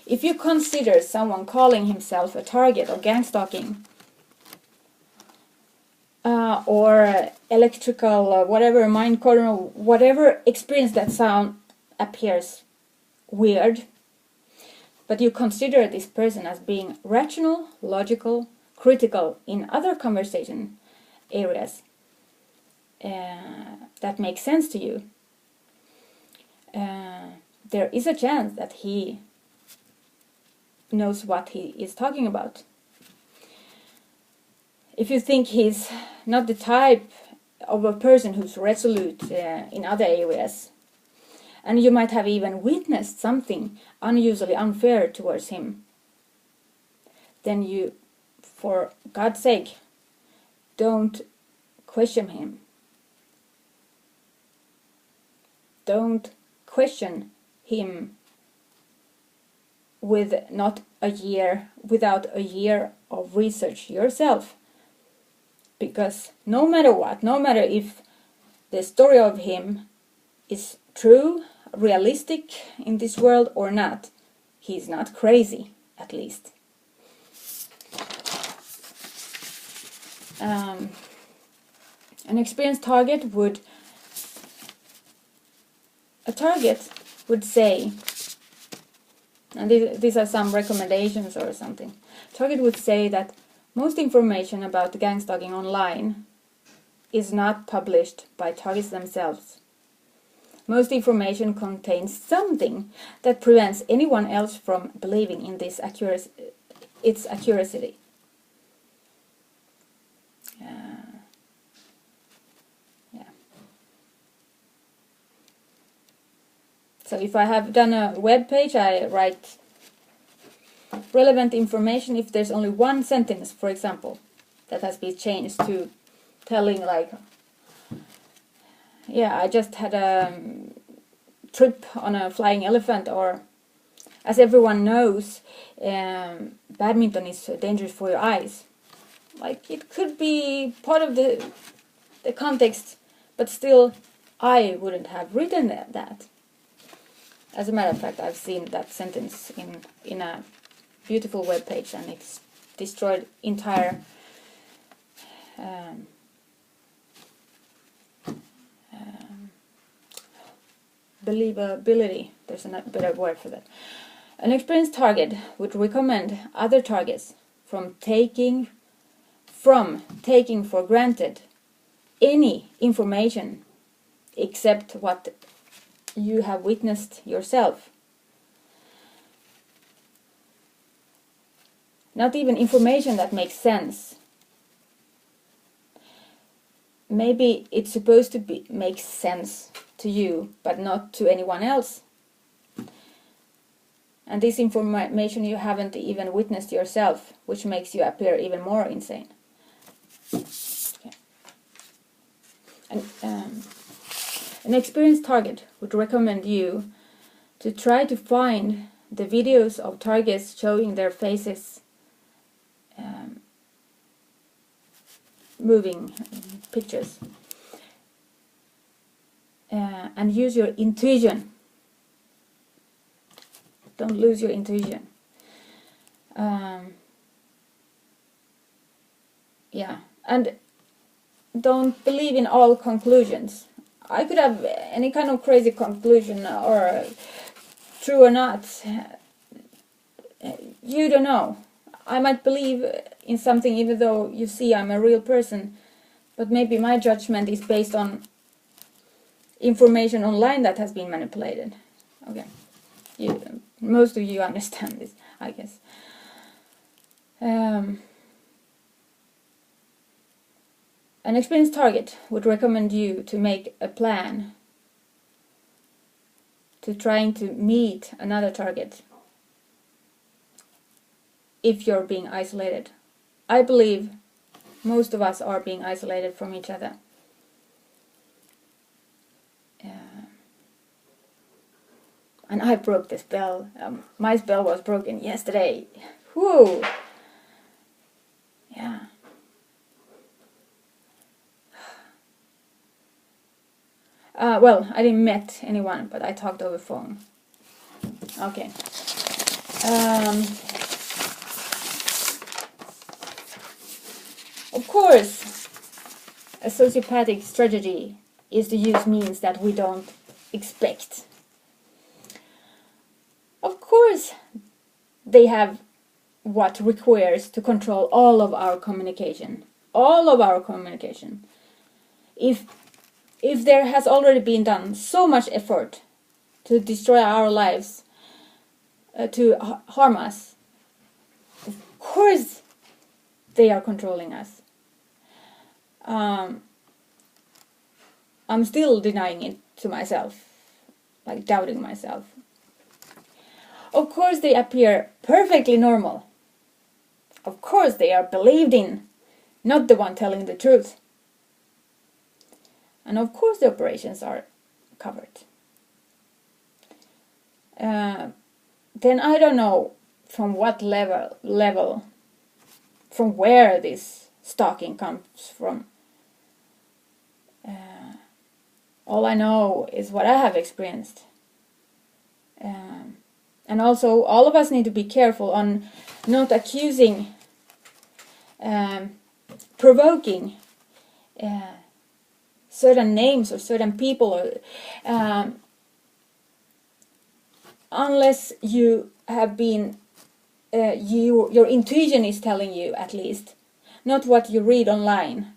If you consider someone calling himself a target or gang stalking, or electrical, whatever, mind corner, whatever experience that sound appears weird, but you consider this person as being rational, logical, critical in other conversation areas that make sense to you, there is a chance that he knows what he is talking about. If you think he's not the type of a person who's resolute in other areas, and you might have even witnessed something unusually unfair towards him, then you, for God's sake, don't question him. Don't question him without a year of research yourself. Because no matter what, no matter if the story of him is true, realistic in this world or not, he's not crazy, at least. An experienced target would say, and these are some recommendations or something, target would say that most information about gang stalking online is not published by targets themselves. Most information contains something that prevents anyone else from believing in its accuracy. So if I have done a web page, I write relevant information if there's only one sentence, for example, that has been changed to telling like, yeah, I just had a trip on a flying elephant, or as everyone knows, badminton is dangerous for your eyes. Like, it could be part of the context, but still I wouldn't have written that. As a matter of fact, I've seen that sentence in a beautiful web page, and it's destroyed entire believability. There's a better word for that. An experienced target would recommend other targets from taking for granted any information except what you have witnessed yourself. Not even information that makes sense. Maybe it's supposed to make sense to you, but not to anyone else. And this information you haven't even witnessed yourself, which makes you appear even more insane. Okay. An experienced target would recommend you to try to find the videos of targets showing their faces moving pictures, and use your intuition. Don't lose your intuition. Yeah, and don't believe in all conclusions. I could have any kind of crazy conclusion, or true or not. You don't know. I might believe in something even though you see I'm a real person, but maybe my judgment is based on information online that has been manipulated. Okay, most of you understand this, I guess. An experienced target would recommend you to make a plan to trying to meet another target if you're being isolated. I believe most of us are being isolated from each other. And I broke the spell. My spell was broken yesterday. Whoo! Yeah. Well, I didn't meet anyone, but I talked over phone. Okay. Of course, a sociopathic strategy is to use means that we don't expect. Of course, they have what requires to control all of our communication. All of our communication. If there has already been done so much effort to destroy our lives, to harm us, of course they are controlling us. I'm still denying it to myself, like doubting myself. Of course they appear perfectly normal. Of course they are believed in, not the one telling the truth. And of course the operations are covered. Then I don't know from what level, from where this stalking comes from. All I know is what I have experienced. And also all of us need to be careful on not accusing, provoking certain names or certain people, or, unless you have been, your intuition is telling you at least, not what you read online,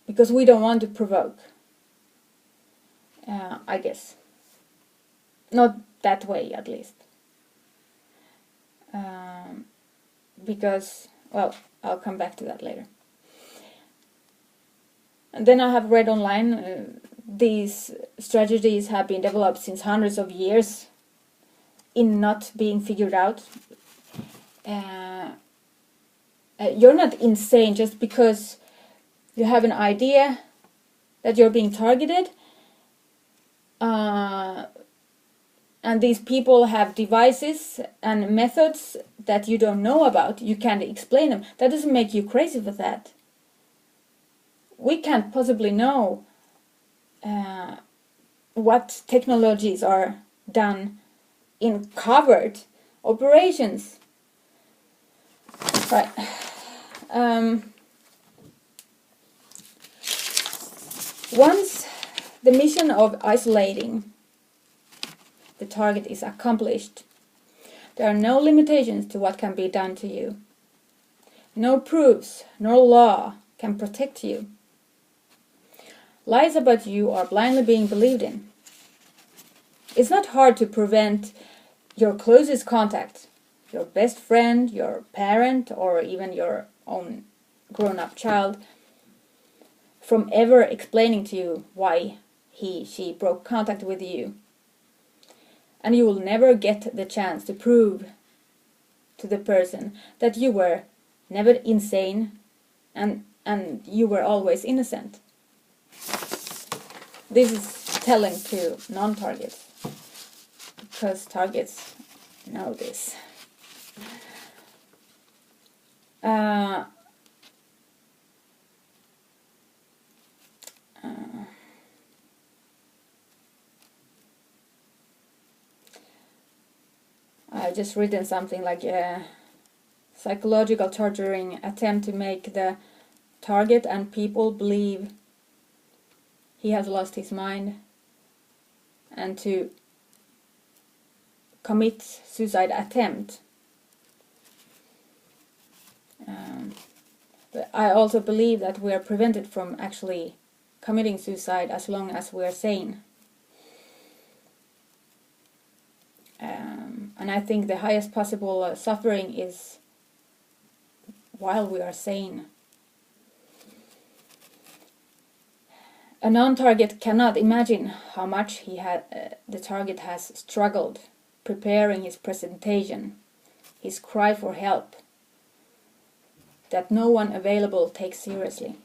because we don't want to provoke, I guess. Not that way, at least. Because, well, I'll come back to that later. And then I have read online, these strategies have been developed since hundreds of years in not being figured out. You're not insane just because you have an idea that you're being targeted. And these people have devices and methods that you don't know about. You can't explain them. That doesn't make you crazy for that. We can't possibly know what technologies are done in covered operations. Right. Once the mission of isolating the target is accomplished, there are no limitations to what can be done to you. No proofs, no law can protect you. Lies about you are blindly being believed in. It's not hard to prevent your closest contact, your best friend, your parent, or even your own grown-up child, from ever explaining to you why she broke contact with you. And you will never get the chance to prove to the person that you were never insane and you were always innocent. This is telling to non-targets, because targets know this. I've just written something like a psychological torturing attempt to make the target and people believe he has lost his mind and to commit suicide attempt. But I also believe that we are prevented from actually committing suicide as long as we are sane. And I think the highest possible suffering is while we are sane. A non-target cannot imagine how much the target has struggled preparing his presentation, his cry for help, that no one available takes seriously.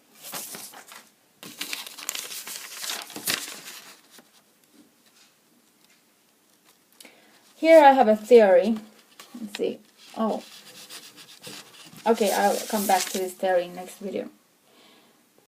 Here I have a theory. Let's see. Oh. Okay, I'll come back to this theory in next video.